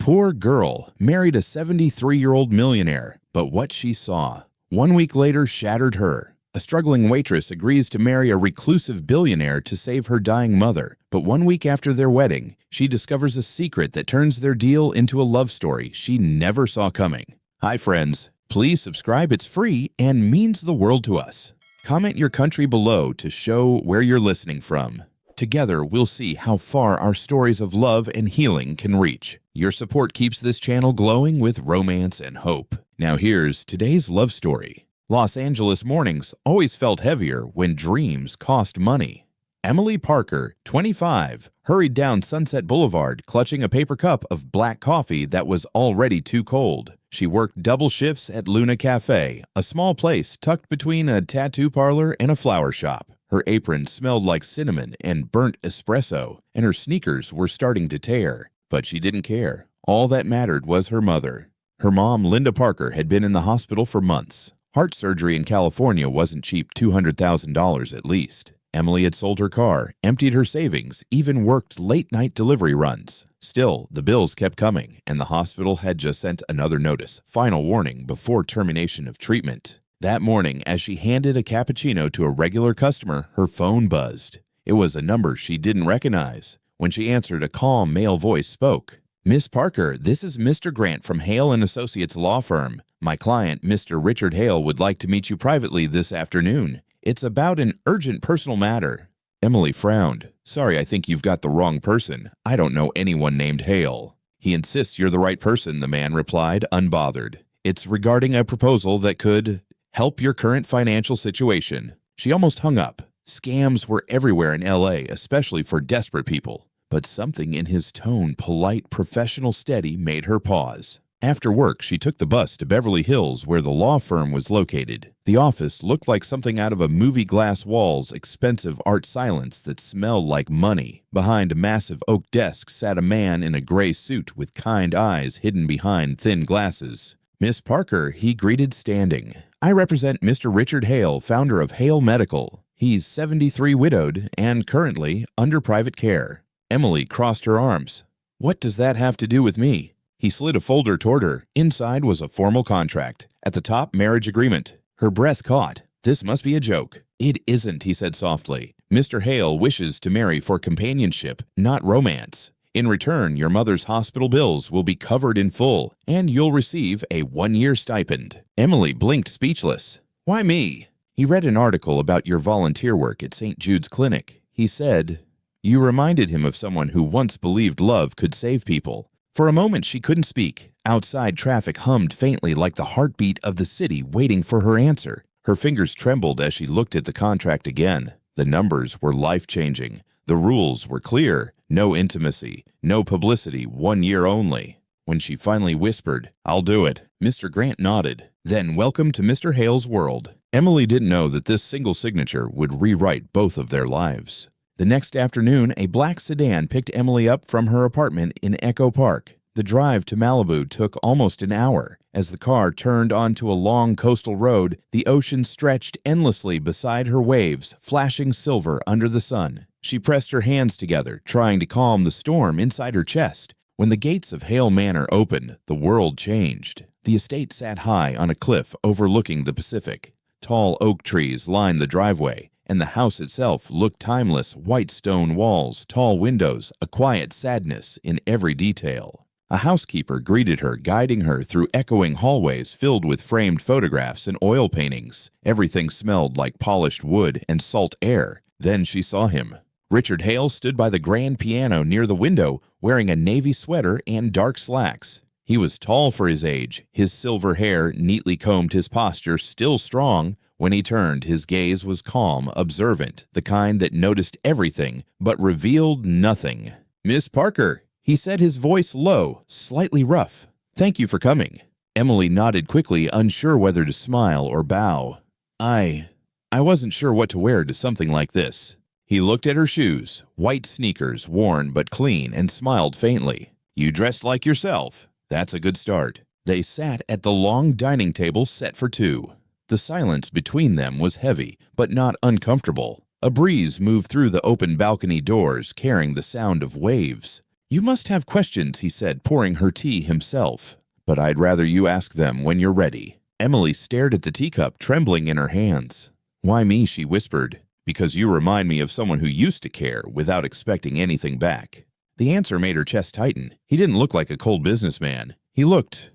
Poor girl married a 73-year-old millionaire, but what she saw 1 week later shattered her. A struggling waitress agrees to marry a reclusive billionaire to save her dying mother, but 1 week after their wedding, she discovers a secret that turns their deal into a love story she never saw coming. Hi friends, please subscribe, it's free and means the world to us. Comment your country below to show where you're listening from. Together, we'll see how far our stories of love and healing can reach. Your support keeps this channel glowing with romance and hope. Now here's today's love story. Los Angeles mornings always felt heavier when dreams cost money. Emily Parker, 25, hurried down Sunset Boulevard clutching a paper cup of black coffee that was already too cold. She worked double shifts at Luna Cafe, a small place tucked between a tattoo parlor and a flower shop. Her apron smelled like cinnamon and burnt espresso, and her sneakers were starting to tear. But she didn't care. All that mattered was her mother. Her mom, Linda Parker, had been in the hospital for months. Heart surgery in California wasn't cheap, $200,000 at least. Emily had sold her car, emptied her savings, even worked late-night delivery runs. Still, the bills kept coming, and the hospital had just sent another notice, final warning before termination of treatment. That morning, as she handed a cappuccino to a regular customer, her phone buzzed. It was a number she didn't recognize. When she answered, a calm male voice spoke. "Miss Parker, this is Mr. Grant from Hale & Associates Law Firm. My client, Mr. Richard Hale, would like to meet you privately this afternoon. It's about an urgent personal matter." Emily frowned. "Sorry, I think you've got the wrong person. I don't know anyone named Hale." "He insists you're the right person," the man replied, unbothered. "It's regarding a proposal that could help your current financial situation." She almost hung up. Scams were everywhere in LA, especially for desperate people. But something in his tone, polite, professional, steady, made her pause. After work, she took the bus to Beverly Hills, where the law firm was located. The office looked like something out of a movie, glass walls, expensive art silence that smelled like money. Behind a massive oak desk sat a man in a gray suit with kind eyes hidden behind thin glasses. "Miss Parker," he greeted, standing. "I represent Mr. Richard Hale, founder of Hale Medical. He's 73, widowed, and currently under private care." Emily crossed her arms. "What does that have to do with me?" He slid a folder toward her. Inside was a formal contract. At the top, marriage agreement. Her breath caught. This must be a joke. "It isn't," he said softly. "Mr. Hale wishes to marry for companionship, not romance. In return, your mother's hospital bills will be covered in full, and you'll receive a 1-year stipend." Emily blinked, speechless. "Why me?" He read an article about your volunteer work at St. Jude's Clinic. He said, you reminded him of someone who once believed love could save people. For a moment, she couldn't speak. Outside, traffic hummed faintly like the heartbeat of the city waiting for her answer. Her fingers trembled as she looked at the contract again. The numbers were life-changing. The rules were clear. No intimacy, no publicity, 1 year only. When she finally whispered, "I'll do it," Mr. Grant nodded. Then, "Welcome to Mr. Hale's world." Emily didn't know that this single signature would rewrite both of their lives. The next afternoon, a black sedan picked Emily up from her apartment in Echo Park. The drive to Malibu took almost an hour. As the car turned onto a long coastal road, the ocean stretched endlessly beside her waves, flashing silver under the sun. She pressed her hands together, trying to calm the storm inside her chest. When the gates of Hale Manor opened, the world changed. The estate sat high on a cliff overlooking the Pacific. Tall oak trees lined the driveway, and the house itself looked timeless, white stone walls, tall windows, a quiet sadness in every detail. A housekeeper greeted her, guiding her through echoing hallways filled with framed photographs and oil paintings. Everything smelled like polished wood and salt air. Then she saw him. Richard Hale stood by the grand piano near the window, wearing a navy sweater and dark slacks. He was tall for his age. His silver hair neatly combed, his posture still strong. When he turned, his gaze was calm, observant, the kind that noticed everything but revealed nothing. "Miss Parker," he said, his voice low, slightly rough. "Thank you for coming." Emily nodded quickly, unsure whether to smile or bow. I wasn't sure what to wear to something like this." He looked at her shoes, white sneakers, worn but clean, and smiled faintly. "You dressed like yourself. That's a good start." They sat at the long dining table set for two. The silence between them was heavy, but not uncomfortable. A breeze moved through the open balcony doors, carrying the sound of waves. "You must have questions," he said, pouring her tea himself. "But I'd rather you ask them when you're ready." Emily stared at the teacup, trembling in her hands. "Why me?" she whispered. "Because you remind me of someone who used to care without expecting anything back." The answer made her chest tighten. He didn't look like a cold businessman. He looked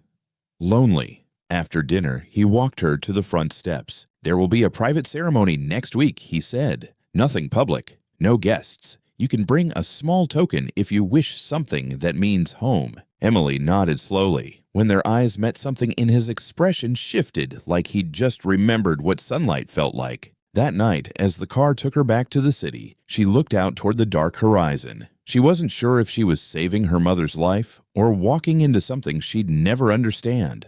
lonely. After dinner, he walked her to the front steps. "There will be a private ceremony next week," he said. "Nothing public. No guests. You can bring a small token if you wish something that means home." Emily nodded slowly. When their eyes met, something in his expression shifted, like he'd just remembered what sunlight felt like. That night, as the car took her back to the city, she looked out toward the dark horizon. She wasn't sure if she was saving her mother's life or walking into something she'd never understand.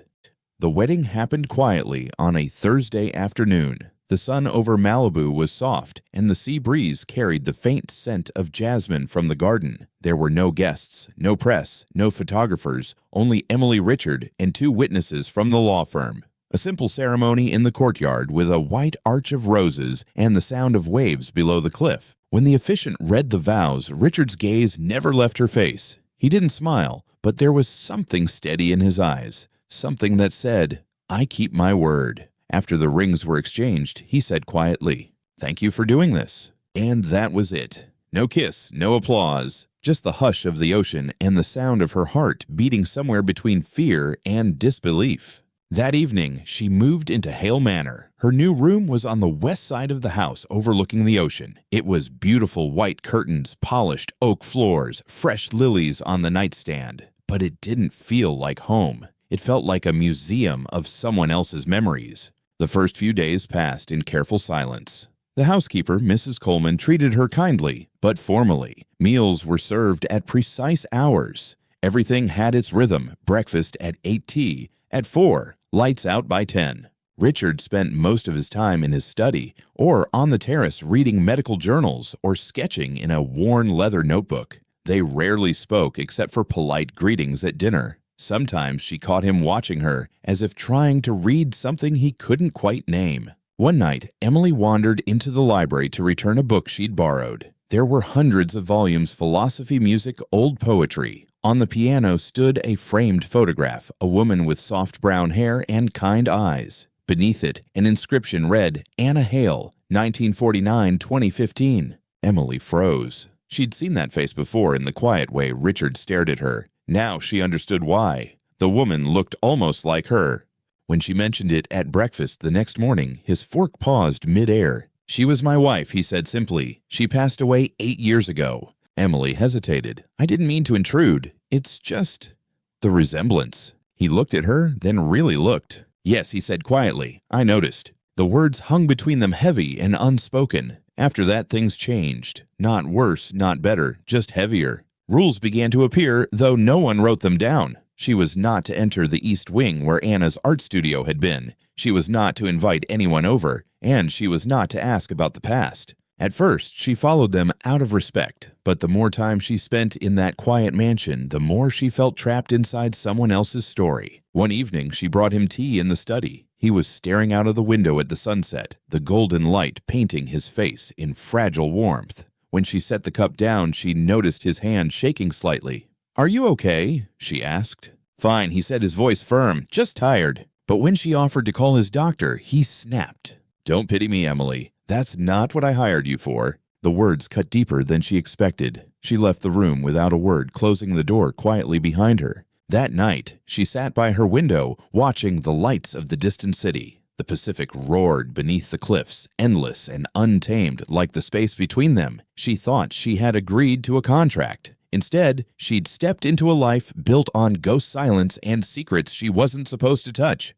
The wedding happened quietly on a Thursday afternoon. The sun over Malibu was soft, and the sea breeze carried the faint scent of jasmine from the garden. There were no guests, no press, no photographers, only Emily Richard and 2 witnesses from the law firm. A simple ceremony in the courtyard with a white arch of roses and the sound of waves below the cliff. When the officiant read the vows, Richard's gaze never left her face. He didn't smile, but there was something steady in his eyes, something that said, "I keep my word." After the rings were exchanged, he said quietly, "Thank you for doing this." And that was it. No kiss, no applause, just the hush of the ocean and the sound of her heart beating somewhere between fear and disbelief. That evening, she moved into Hale Manor. Her new room was on the west side of the house overlooking the ocean. It was beautiful white curtains, polished oak floors, fresh lilies on the nightstand. But it didn't feel like home. It felt like a museum of someone else's memories. The first few days passed in careful silence. The housekeeper, Mrs. Coleman, treated her kindly, but formally. Meals were served at precise hours. Everything had its rhythm: breakfast at 8 tea, at 4, lights out by 10. Richard spent most of his time in his study or on the terrace reading medical journals or sketching in a worn leather notebook. They rarely spoke except for polite greetings at dinner. Sometimes she caught him watching her, as if trying to read something he couldn't quite name. One night, Emily wandered into the library to return a book she'd borrowed. There were hundreds of volumes: philosophy, music, old poetry. On the piano stood a framed photograph, a woman with soft brown hair and kind eyes. Beneath it, an inscription read, "Anna Hale, 1949-2015. Emily froze. She'd seen that face before in the quiet way Richard stared at her. Now she understood why. The woman looked almost like her. When she mentioned it at breakfast the next morning, his fork paused mid-air. "She was my wife," he said simply. "She passed away 8 years ago." Emily hesitated. "I didn't mean to intrude. It's just the resemblance." He looked at her, then really looked. "Yes," he said quietly. "I noticed." The words hung between them heavy and unspoken. After that, things changed. Not worse, not better, just heavier. Rules began to appear, though no one wrote them down. She was not to enter the East Wing where Anna's art studio had been. She was not to invite anyone over, and she was not to ask about the past. At first, she followed them out of respect, but the more time she spent in that quiet mansion, the more she felt trapped inside someone else's story. One evening, she brought him tea in the study. He was staring out of the window at the sunset, the golden light painting his face in fragile warmth. When she set the cup down, she noticed his hand shaking slightly. "Are you okay?" she asked. "Fine," he said, his voice firm. "Just tired." But when she offered to call his doctor, he snapped. "Don't pity me, Emily. That's not what I hired you for." The words cut deeper than she expected. She left the room without a word, closing the door quietly behind her. That night, she sat by her window, watching the lights of the distant city. The Pacific roared beneath the cliffs, endless and untamed like the space between them. She thought she had agreed to a contract. Instead, she'd stepped into a life built on ghost silence and secrets she wasn't supposed to touch.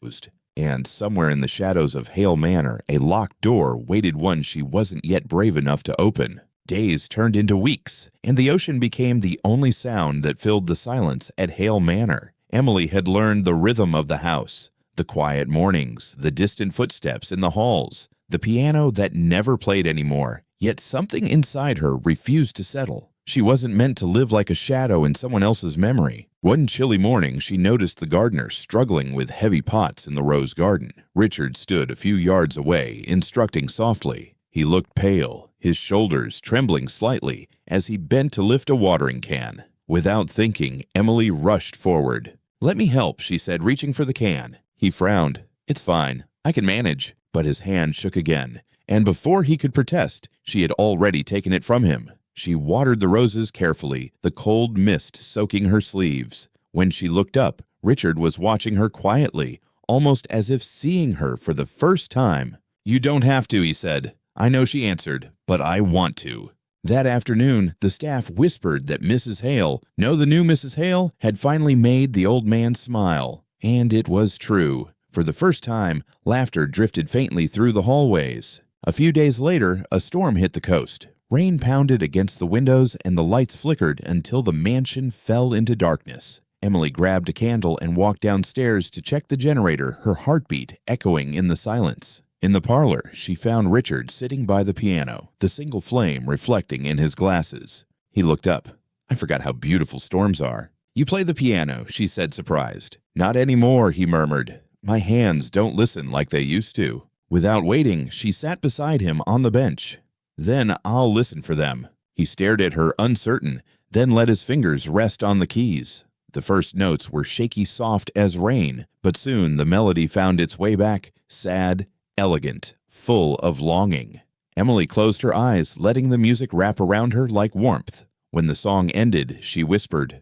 And somewhere in the shadows of Hale Manor, a locked door waited one she wasn't yet brave enough to open. Days turned into weeks, and the ocean became the only sound that filled the silence at Hale Manor. Emily had learned the rhythm of the house. The quiet mornings, the distant footsteps in the halls, the piano that never played anymore. Yet something inside her refused to settle. She wasn't meant to live like a shadow in someone else's memory. One chilly morning, she noticed the gardener struggling with heavy pots in the rose garden. Richard stood a few yards away, instructing softly. He looked pale, his shoulders trembling slightly as he bent to lift a watering can. Without thinking, Emily rushed forward. "Let me help," she said, reaching for the can. He frowned. "It's fine. I can manage." But his hand shook again, and before he could protest, she had already taken it from him. She watered the roses carefully, the cold mist soaking her sleeves. When she looked up, Richard was watching her quietly, almost as if seeing her for the first time. "You don't have to," he said. "I know," she answered, "but I want to." That afternoon, the staff whispered that Mrs. Hale, no, the new Mrs. Hale, had finally made the old man smile. And it was true. For the first time, laughter drifted faintly through the hallways. A few days later, a storm hit the coast. Rain pounded against the windows and the lights flickered until the mansion fell into darkness. Emily grabbed a candle and walked downstairs to check the generator, her heartbeat echoing in the silence. In the parlor, she found Richard sitting by the piano, the single flame reflecting in his glasses. He looked up. "I forgot how beautiful storms are." "You play the piano," she said, surprised. "Not anymore," he murmured. "My hands don't listen like they used to." Without waiting, she sat beside him on the bench. "Then I'll listen for them." He stared at her, uncertain, then let his fingers rest on the keys. The first notes were shaky soft as rain, but soon the melody found its way back, sad, elegant, full of longing. Emily closed her eyes, letting the music wrap around her like warmth. When the song ended, she whispered,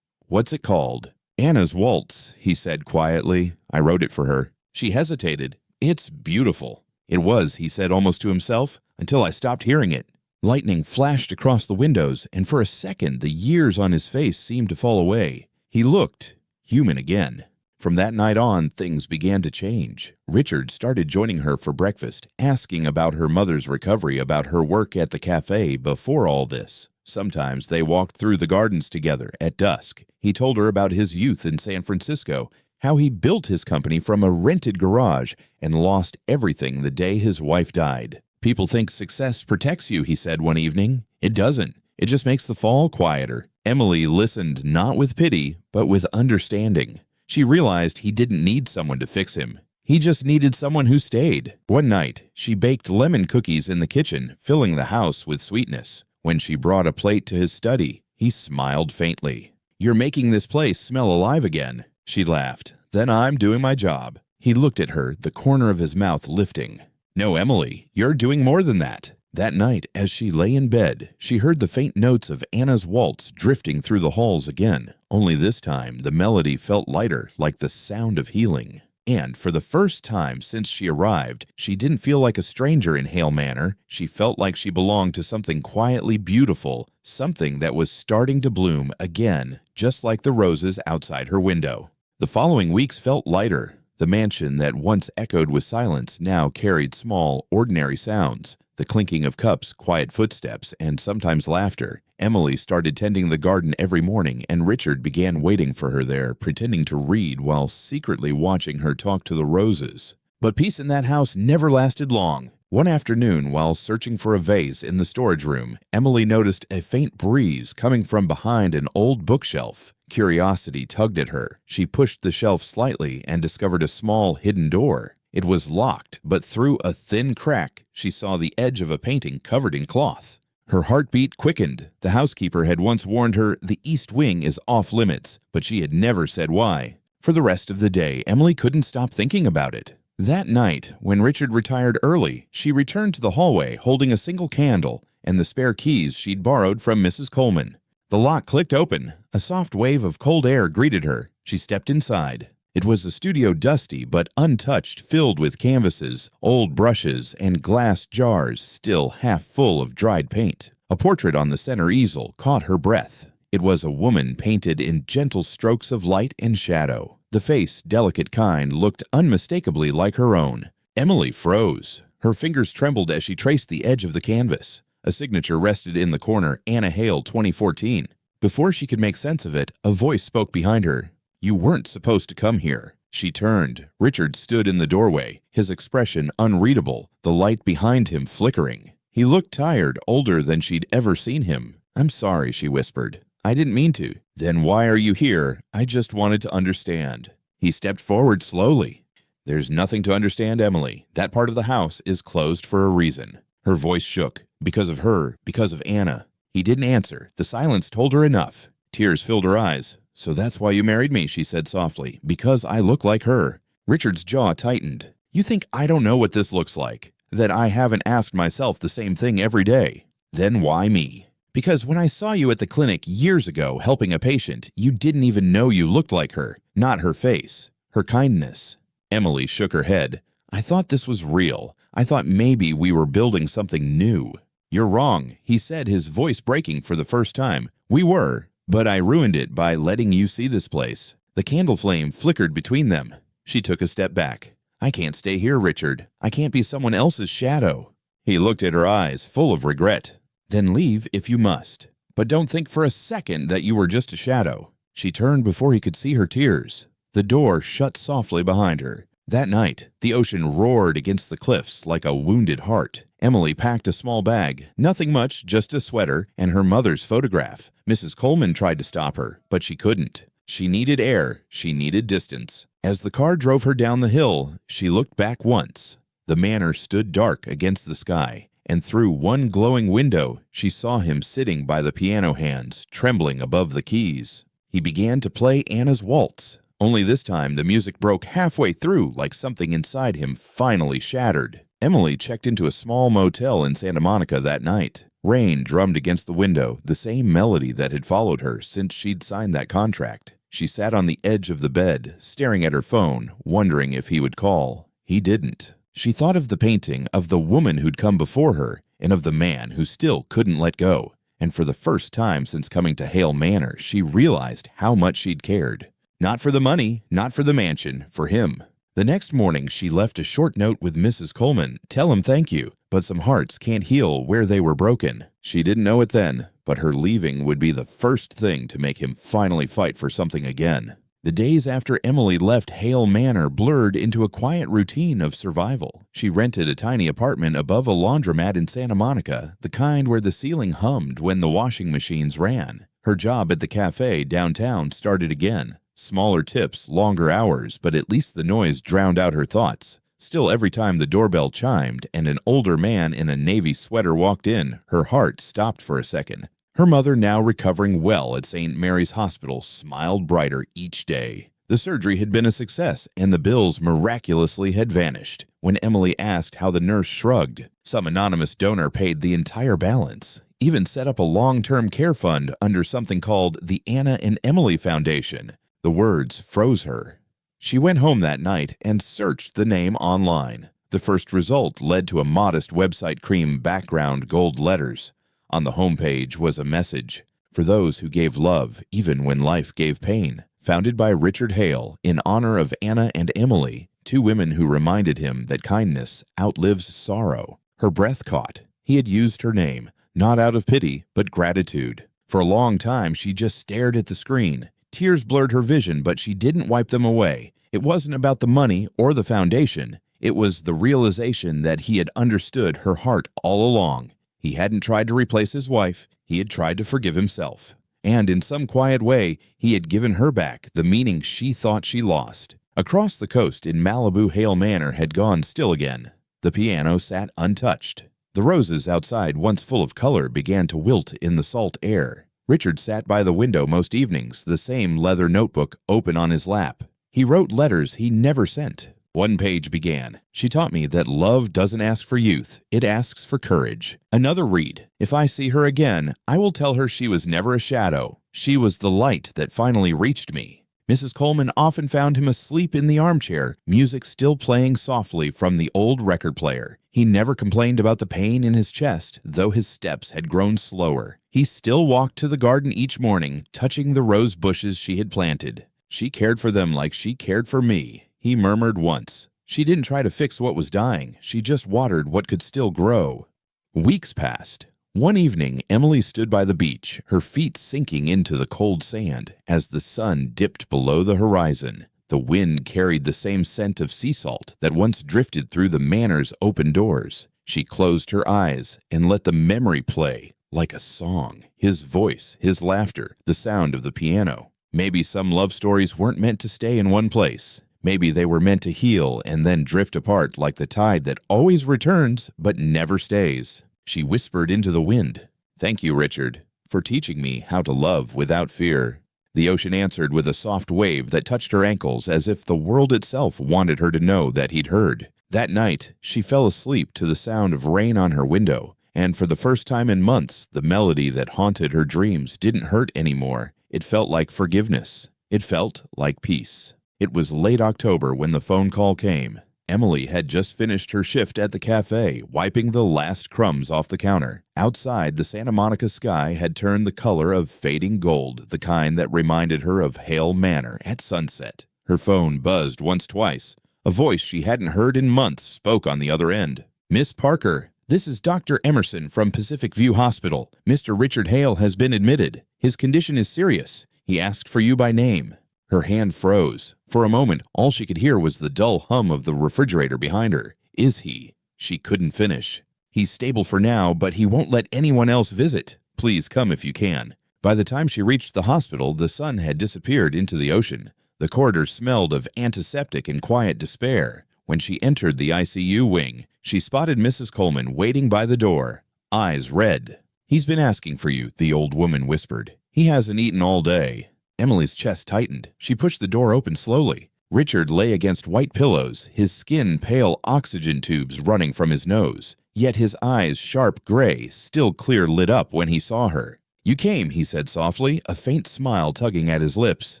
"What's it called?" "Anna's Waltz," he said quietly. "I wrote it for her." She hesitated. "It's beautiful." "It was," he said almost to himself, "until I stopped hearing it." Lightning flashed across the windows, and for a second the years on his face seemed to fall away. He looked human again. From that night on, things began to change. Richard started joining her for breakfast, asking about her mother's recovery, about her work at the cafe before all this. Sometimes they walked through the gardens together at dusk. He told her about his youth in San Francisco, how he built his company from a rented garage and lost everything the day his wife died. "People think success protects you," he said one evening. "It doesn't. It just makes the fall quieter." Emily listened not with pity, but with understanding. She realized he didn't need someone to fix him. He just needed someone who stayed. One night, she baked lemon cookies in the kitchen, filling the house with sweetness. When she brought a plate to his study, he smiled faintly. "You're making this place smell alive again." She laughed. "Then I'm doing my job." He looked at her, the corner of his mouth lifting. "No, Emily, you're doing more than that." That night, as she lay in bed, she heard the faint notes of Anna's Waltz drifting through the halls again. Only this time, the melody felt lighter, like the sound of healing. And for the first time since she arrived, she didn't feel like a stranger in Hale Manor. She felt like she belonged to something quietly beautiful, something that was starting to bloom again, just like the roses outside her window. The following weeks felt lighter. The mansion that once echoed with silence now carried small, ordinary sounds. The clinking of cups, quiet footsteps, and sometimes laughter. Emily started tending the garden every morning, and Richard began waiting for her there, pretending to read while secretly watching her talk to the roses. But peace in that house never lasted long. One afternoon, while searching for a vase in the storage room, Emily noticed a faint breeze coming from behind an old bookshelf. Curiosity tugged at her. She pushed the shelf slightly and discovered a small hidden door. It was locked, but through a thin crack, she saw the edge of a painting covered in cloth. Her heartbeat quickened. The housekeeper had once warned her the East Wing is off limits, but she had never said why. For the rest of the day, Emily couldn't stop thinking about it. That night, when Richard retired early, she returned to the hallway holding a single candle and the spare keys she'd borrowed from Mrs. Coleman. The lock clicked open. A soft wave of cold air greeted her. She stepped inside. It was a studio dusty but untouched, filled with canvases, old brushes, and glass jars still half full of dried paint. A portrait on the center easel caught her breath. It was a woman painted in gentle strokes of light and shadow. The face, delicate kind, looked unmistakably like her own. Emily froze. Her fingers trembled as she traced the edge of the canvas. A signature rested in the corner, Anna Hale, 2014. Before she could make sense of it, a voice spoke behind her. "You weren't supposed to come here." She turned. Richard stood in the doorway, his expression unreadable, the light behind him flickering. He looked tired, older than she'd ever seen him. "I'm sorry," she whispered. "I didn't mean to." "Then why are you here?" "I just wanted to understand." He stepped forward slowly. "There's nothing to understand, Emily. That part of the house is closed for a reason." Her voice shook. "Because of her, because of Anna." He didn't answer. The silence told her enough. Tears filled her eyes. "So that's why you married me," she said softly. "Because I look like her." Richard's jaw tightened. "You think I don't know what this looks like? That I haven't asked myself the same thing every day? Then why me?" "Because when I saw you at the clinic years ago helping a patient, you didn't even know you looked like her. Not her face. Her kindness." Emily shook her head. "I thought this was real. I thought maybe we were building something new." "You're wrong," he said, his voice breaking for the first time. "We were, but I ruined it by letting you see this place." The candle flame flickered between them. She took a step back. "I can't stay here, Richard. I can't be someone else's shadow." He looked at her eyes, full of regret. "Then leave if you must. But don't think for a second that you were just a shadow." She turned before he could see her tears. The door shut softly behind her. That night, the ocean roared against the cliffs like a wounded heart. Emily packed a small bag, nothing much, just a sweater, and her mother's photograph. Mrs. Coleman tried to stop her, but she couldn't. She needed air, she needed distance. As the car drove her down the hill, she looked back once. The manor stood dark against the sky, and through one glowing window, she saw him sitting by the piano hands, trembling above the keys. He began to play Anna's waltz. Only this time, the music broke halfway through like something inside him finally shattered. Emily checked into a small motel in Santa Monica that night. Rain drummed against the window, the same melody that had followed her since she'd signed that contract. She sat on the edge of the bed, staring at her phone, wondering if he would call. He didn't. She thought of the painting, of the woman who'd come before her, and of the man who still couldn't let go. And for the first time since coming to Hale Manor, she realized how much she'd cared. Not for the money, not for the mansion, for him. The next morning, she left a short note with Mrs. Coleman. Tell him thank you, but some hearts can't heal where they were broken. She didn't know it then, but her leaving would be the first thing to make him finally fight for something again. The days after Emily left Hale Manor blurred into a quiet routine of survival. She rented a tiny apartment above a laundromat in Santa Monica, the kind where the ceiling hummed when the washing machines ran. Her job at the cafe downtown started again. Smaller tips, longer hours, but at least the noise drowned out her thoughts. Still, every time the doorbell chimed and an older man in a navy sweater walked in, her heart stopped for a second. Her mother, now recovering well at St. Mary's Hospital, smiled brighter each day. The surgery had been a success, and the bills miraculously had vanished. When Emily asked how the nurse shrugged. Some anonymous donor paid the entire balance, even set up a long-term care fund under something called the Anna and Emily Foundation. The words froze her. She went home that night and searched the name online. The first result led to a modest website cream background gold letters. On the homepage was a message, "For those who gave love even when life gave pain," founded by Richard Hale in honor of Anna and Emily, two women who reminded him that kindness outlives sorrow. Her breath caught. He had used her name, not out of pity, but gratitude. For a long time, she just stared at the screen. Tears blurred her vision, but she didn't wipe them away. It wasn't about the money or the foundation. It was the realization that he had understood her heart all along. He hadn't tried to replace his wife. He had tried to forgive himself. And in some quiet way, he had given her back the meaning she thought she lost. Across the coast in Malibu, Hale Manor had gone still again. The piano sat untouched. The roses outside, once full of color, began to wilt in the salt air. Richard sat by the window most evenings, the same leather notebook open on his lap. He wrote letters he never sent. One page began, "She taught me that love doesn't ask for youth, it asks for courage." Another read, "If I see her again, I will tell her she was never a shadow. She was the light that finally reached me." Mrs. Coleman often found him asleep in the armchair, music still playing softly from the old record player. He never complained about the pain in his chest, though his steps had grown slower. He still walked to the garden each morning, touching the rose bushes she had planted. "She cared for them like she cared for me," he murmured once. She didn't try to fix what was dying. She just watered what could still grow. Weeks passed. One evening, Emily stood by the beach, her feet sinking into the cold sand as the sun dipped below the horizon. The wind carried the same scent of sea salt that once drifted through the manor's open doors. She closed her eyes and let the memory play like a song. His voice, his laughter, the sound of the piano. Maybe some love stories weren't meant to stay in one place. Maybe they were meant to heal and then drift apart like the tide that always returns but never stays. She whispered into the wind, "Thank you, Richard, for teaching me how to love without fear." The ocean answered with a soft wave that touched her ankles as if the world itself wanted her to know that he'd heard. That night, she fell asleep to the sound of rain on her window, and for the first time in months, the melody that haunted her dreams didn't hurt anymore. It felt like forgiveness. It felt like peace. It was late October when the phone call came. Emily had just finished her shift at the cafe, wiping the last crumbs off the counter. Outside, the Santa Monica sky had turned the color of fading gold, the kind that reminded her of Hale Manor at sunset. Her phone buzzed once, twice. A voice she hadn't heard in months spoke on the other end. "Miss Parker, this is Dr. Emerson from Pacific View Hospital. Mr. Richard Hale has been admitted. His condition is serious. He asked for you by name." Her hand froze. For a moment, all she could hear was the dull hum of the refrigerator behind her. "Is he?" She couldn't finish. "He's stable for now, but he won't let anyone else visit. Please come if you can." By the time she reached the hospital, the sun had disappeared into the ocean. The corridor smelled of antiseptic and quiet despair. When she entered the ICU wing, she spotted Mrs. Coleman waiting by the door, eyes red. "He's been asking for you," the old woman whispered. "He hasn't eaten all day." Emily's chest tightened. She pushed the door open slowly. Richard lay against white pillows, his skin pale oxygen tubes running from his nose. Yet his eyes, sharp gray, still clear, lit up when he saw her. "You came," he said softly, a faint smile tugging at his lips.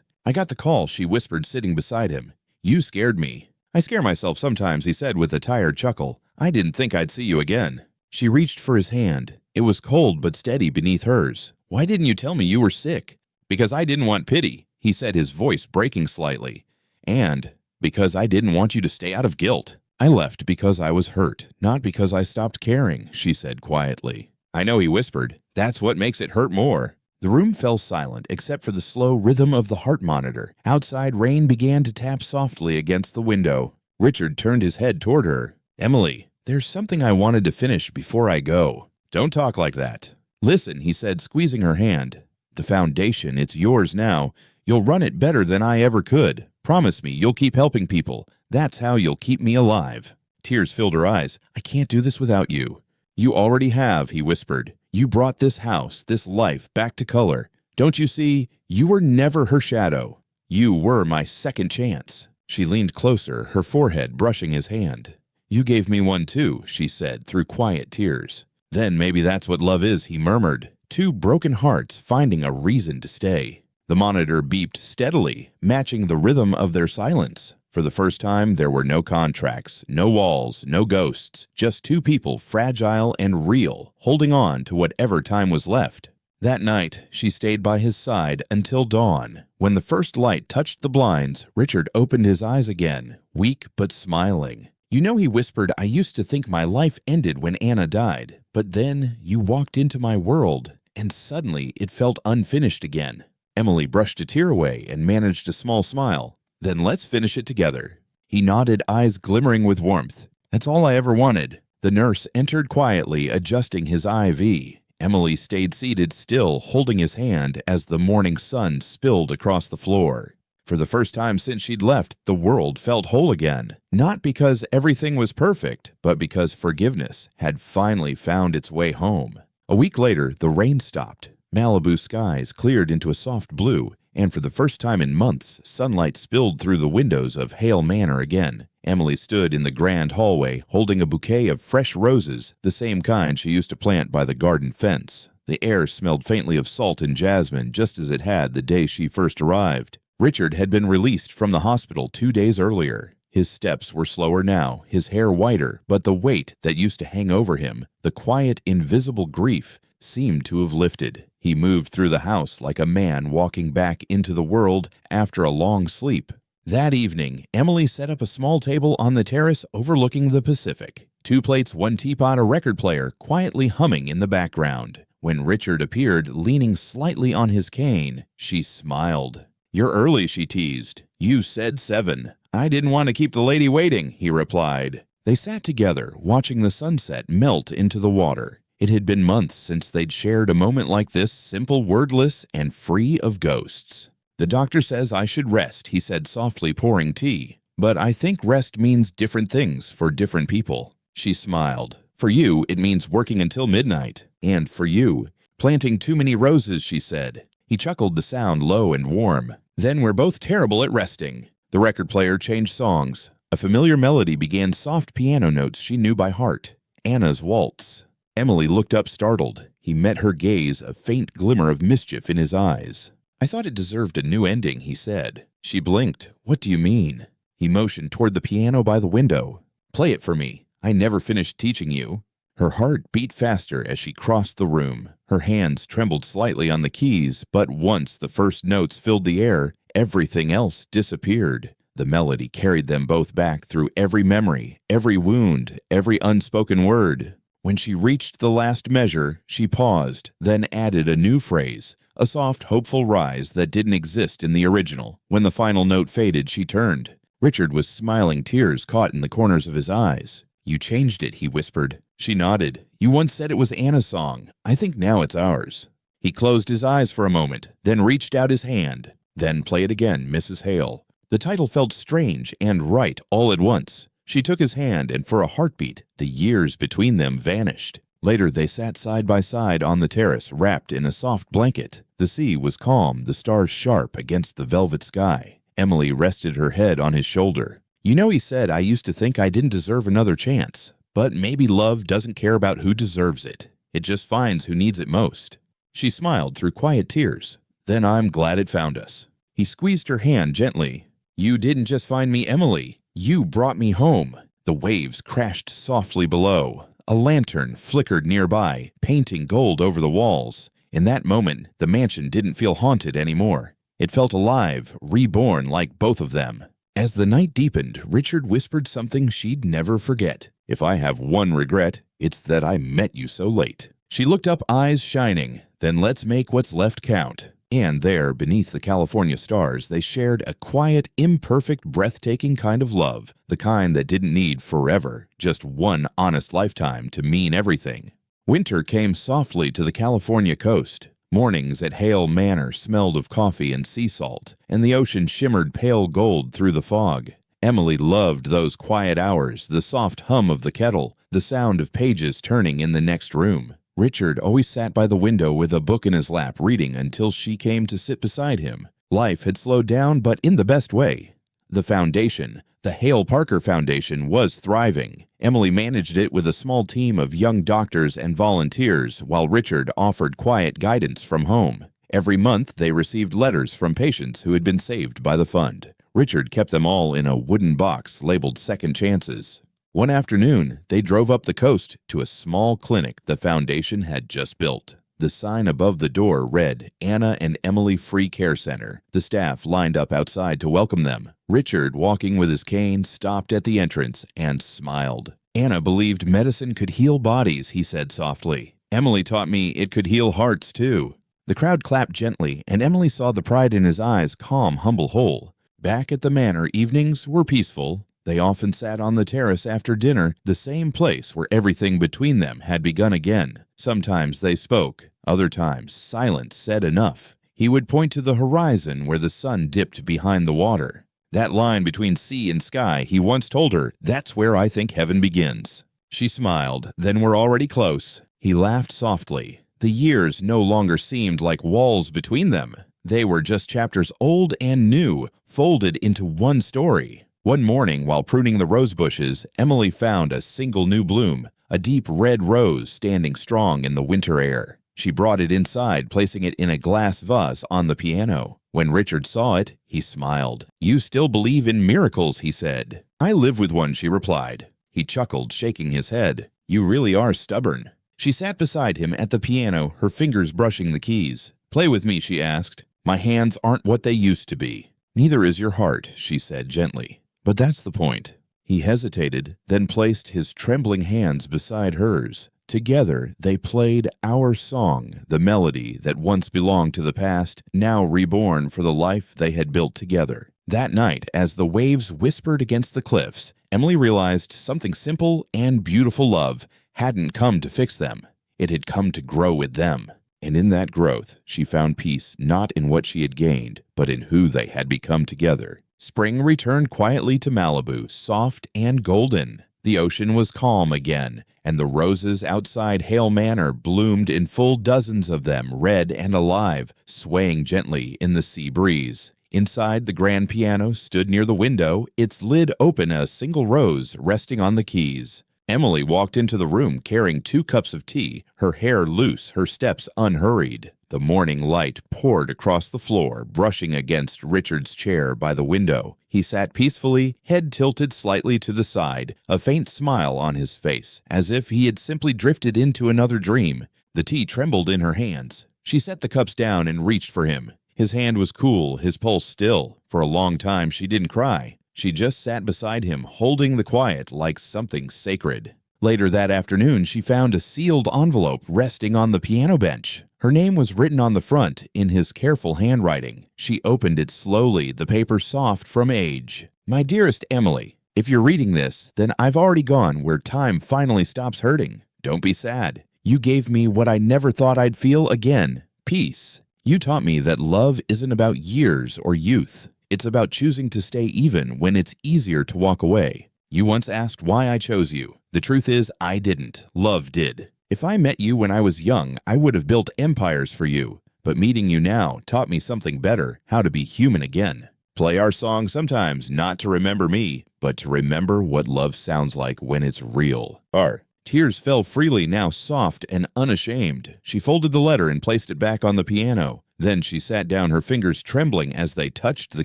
"I got the call," she whispered, sitting beside him. "You scared me." "I scare myself sometimes," he said with a tired chuckle. "I didn't think I'd see you again." She reached for his hand. It was cold but steady beneath hers. "Why didn't you tell me you were sick?" "Because I didn't want pity," he said, his voice breaking slightly. "And because I didn't want you to stay out of guilt. I left because I was hurt, not because I stopped caring," she said quietly. "I know," he whispered. "That's what makes it hurt more." The room fell silent except for the slow rhythm of the heart monitor. Outside, rain began to tap softly against the window. Richard turned his head toward her. "Emily, there's something I wanted to finish before I go." "Don't talk like that." "Listen," he said, squeezing her hand. "The foundation, it's yours now. You'll run it better than I ever could. Promise me you'll keep helping people. That's how you'll keep me alive." Tears filled her eyes. "I can't do this without you." "You already have," he whispered. "You brought this house, this life, back to color. Don't you see? You were never her shadow. You were my second chance." She leaned closer, her forehead brushing his hand. "You gave me one too," she said through quiet tears. "Then maybe that's what love is," he murmured. Two broken hearts finding a reason to stay. The monitor beeped steadily, matching the rhythm of their silence. For the first time, there were no contracts, no walls, no ghosts, just two people, fragile and real, holding on to whatever time was left. That night, she stayed by his side until dawn. When the first light touched the blinds, Richard opened his eyes again, weak but smiling. "You know," he whispered, "I used to think my life ended when Anna died. But then you walked into my world, and suddenly it felt unfinished again." Emily brushed a tear away and managed a small smile. "Then let's finish it together." He nodded, eyes glimmering with warmth. "That's all I ever wanted." The nurse entered quietly, adjusting his IV. Emily stayed seated still, holding his hand as the morning sun spilled across the floor. For the first time since she'd left, the world felt whole again. Not because everything was perfect, but because forgiveness had finally found its way home. A week later, the rain stopped. Malibu skies cleared into a soft blue, and for the first time in months, sunlight spilled through the windows of Hale Manor again. Emily stood in the grand hallway, holding a bouquet of fresh roses, the same kind she used to plant by the garden fence. The air smelled faintly of salt and jasmine, just as it had the day she first arrived. Richard had been released from the hospital 2 days earlier. His steps were slower now, his hair whiter, but the weight that used to hang over him, the quiet, invisible grief, seemed to have lifted. He moved through the house like a man walking back into the world after a long sleep. That evening, Emily set up a small table on the terrace overlooking the Pacific. 2 plates, 1 teapot, a record player, quietly humming in the background. When Richard appeared, leaning slightly on his cane, she smiled. "You're early," she teased. "You said 7. "I didn't want to keep the lady waiting," he replied. They sat together, watching the sunset melt into the water. It had been months since they'd shared a moment like this, simple, wordless, and free of ghosts. "The doctor says I should rest," he said softly, pouring tea. "But I think rest means different things for different people." She smiled. "For you, it means working until midnight. And for you, Planting too many roses, she said. He chuckled the sound low and warm. Then we're both terrible at resting. The record player changed songs. A familiar melody began soft piano notes she knew by heart. Anna's Waltz. Emily looked up startled. He met her gaze, a faint glimmer of mischief in his eyes. I thought it deserved a new ending, he said. She blinked. What do you mean? He motioned toward the piano by the window. Play it for me. I never finished teaching you. Her heart beat faster as she crossed the room. Her hands trembled slightly on the keys, but once the first notes filled the air, everything else disappeared. The melody carried them both back through every memory, every wound, every unspoken word. When she reached the last measure, she paused, then added a new phrase, a soft, hopeful rise that didn't exist in the original. When the final note faded, she turned. Richard was smiling, tears caught in the corners of his eyes. You changed it, he whispered. She nodded. You once said it was Anna's song. I think now it's ours. He closed his eyes for a moment, then reached out his hand. Then play it again, Mrs. Hale. The title felt strange and right all at once. She took his hand, and for a heartbeat, the years between them vanished. Later, they sat side by side on the terrace, wrapped in a soft blanket. The sea was calm, the stars sharp against the velvet sky. Emily rested her head on his shoulder. You know, he said, I used to think I didn't deserve another chance. But maybe love doesn't care about who deserves it. It just finds who needs it most. She smiled through quiet tears. Then I'm glad it found us. He squeezed her hand gently. You didn't just find me, Emily. You brought me home. The waves crashed softly below. A lantern flickered nearby, painting gold over the walls. In that moment, the mansion didn't feel haunted anymore. It felt alive, reborn like both of them. As the night deepened, Richard whispered something she'd never forget. If I have one regret, it's that I met you so late. She looked up, eyes shining. Then let's make what's left count. And there, beneath the California stars, they shared a quiet, imperfect, breathtaking kind of love, the kind that didn't need forever, just one honest lifetime to mean everything. Winter came softly to the California coast. Mornings at Hale Manor smelled of coffee and sea salt, and the ocean shimmered pale gold through the fog. Emily loved those quiet hours, the soft hum of the kettle, the sound of pages turning in the next room. Richard always sat by the window with a book in his lap, reading until she came to sit beside him. Life had slowed down, but in the best way. The foundation, the Hale Parker Foundation, was thriving. Emily managed it with a small team of young doctors and volunteers, while Richard offered quiet guidance from home. Every month, they received letters from patients who had been saved by the fund. Richard kept them all in a wooden box labeled Second Chances. One afternoon, they drove up the coast to a small clinic the foundation had just built. The sign above the door read, Anna and Emily Free Care Center. The staff lined up outside to welcome them. Richard, walking with his cane, stopped at the entrance and smiled. Anna believed medicine could heal bodies, he said softly. Emily taught me it could heal hearts, too. The crowd clapped gently, and Emily saw the pride in his eyes, calm, humble whole. Back at the manor, evenings were peaceful. They often sat on the terrace after dinner, the same place where everything between them had begun again. Sometimes they spoke. Other times, silence said enough. He would point to the horizon where the sun dipped behind the water. That line between sea and sky, he once told her, that's where I think heaven begins. She smiled. Then we're already close. He laughed softly. The years no longer seemed like walls between them. They were just chapters old and new, folded into one story. One morning, while pruning the rose bushes, Emily found a single new bloom, a deep red rose standing strong in the winter air. She brought it inside, placing it in a glass vase on the piano. When Richard saw it, he smiled. You still believe in miracles, he said. I live with one, she replied. He chuckled, shaking his head. You really are stubborn. She sat beside him at the piano, her fingers brushing the keys. Play with me, she asked. My hands aren't what they used to be. Neither is your heart, she said gently. But that's the point. He hesitated, then placed his trembling hands beside hers. Together, they played Our Song, the melody that once belonged to the past, now reborn for the life they had built together. That night, as the waves whispered against the cliffs, Emily realized something simple and beautiful: love hadn't come to fix them. It had come to grow with them. And in that growth, she found peace not in what she had gained, but in who they had become together. Spring returned quietly to Malibu, soft and golden. The ocean was calm again, and the roses outside Hale Manor bloomed in full dozens of them, red and alive, swaying gently in the sea breeze. Inside, the grand piano stood near the window, its lid open a single rose resting on the keys. Emily walked into the room carrying 2 cups of tea, her hair loose, her steps unhurried. The morning light poured across the floor, brushing against Richard's chair by the window. He sat peacefully, head tilted slightly to the side, a faint smile on his face, as if he had simply drifted into another dream. The tea trembled in her hands. She set the cups down and reached for him. His hand was cool, his pulse still. For a long time she didn't cry. She just sat beside him, holding the quiet like something sacred. Later that afternoon, she found a sealed envelope resting on the piano bench. Her name was written on the front in his careful handwriting. She opened it slowly, the paper soft from age. "My dearest Emily, if you're reading this, then I've already gone where time finally stops hurting. Don't be sad. You gave me what I never thought I'd feel again, peace. You taught me that love isn't about years or youth. It's about choosing to stay even when it's easier to walk away. You once asked why I chose you. The truth is, I didn't. Love did. If I met you when I was young, I would have built empires for you. But meeting you now taught me something better, how to be human again. Play our song sometimes, not to remember me, but to remember what love sounds like when it's real." Our tears fell freely, now soft and unashamed. She folded the letter and placed it back on the piano. Then she sat down, her fingers trembling as they touched the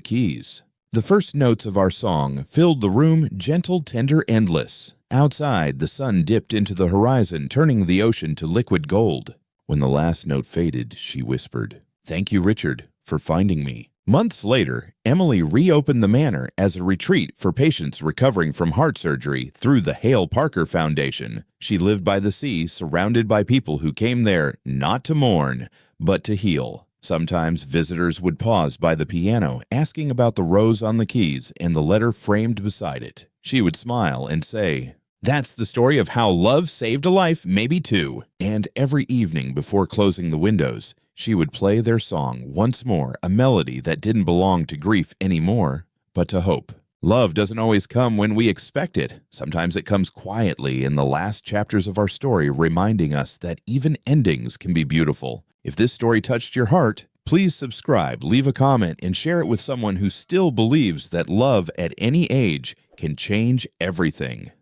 keys. The first notes of our song filled the room, gentle, tender, endless. Outside, the sun dipped into the horizon, turning the ocean to liquid gold. When the last note faded, she whispered, "Thank you, Richard, for finding me." Months later, Emily reopened the manor as a retreat for patients recovering from heart surgery through the Hale Parker Foundation. She lived by the sea, surrounded by people who came there not to mourn, but to heal. Sometimes visitors would pause by the piano, asking about the rose on the keys and the letter framed beside it. She would smile and say, "That's the story of how love saved a life, maybe 2. And every evening before closing the windows, she would play their song once more, a melody that didn't belong to grief anymore, but to hope. Love doesn't always come when we expect it. Sometimes it comes quietly in the last chapters of our story, reminding us that even endings can be beautiful. If this story touched your heart, please subscribe, leave a comment, and share it with someone who still believes that love at any age can change everything.